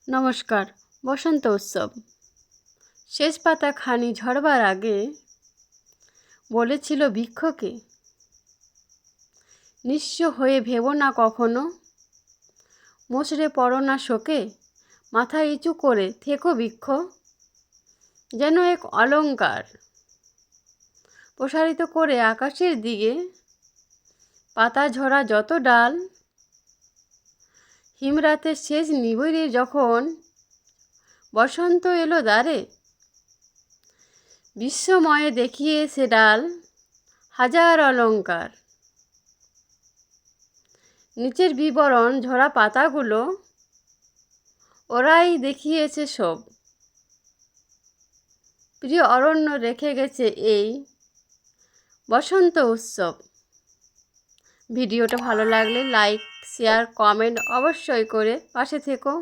নমস্কার। বসন্ত উৎসব শেষ পাতা খানি ঝরবার আগে বলেছিল বৃক্ষকে, নিঃস্ব হয়ে ভেবো না কখনো, মশরে পড়ো না শোকে, মাথা উঁচু করে থেকো বৃক্ষ, যেন এক অলংকার প্রসারিত করে আকাশের দিকে। পাতা ঝরা যত ডাল, হিমরাতের শেষ নিবিড়ে যখন বসন্ত এলো দ্বারে, বিশ্বময়ে দেখিয়ে সে ডাল হাজার অলংকার। নিচের বিবরণ ঝরা পাতাগুলো ওরাই দেখিয়েছে সব, প্রিয় অরণ্য রেখে গেছে এই বসন্ত উৎসব। ভিডিওটা ভালো লাগলে লাইক, শেয়ার, কমেন্ট অবশ্যই করে পাশে থেকো।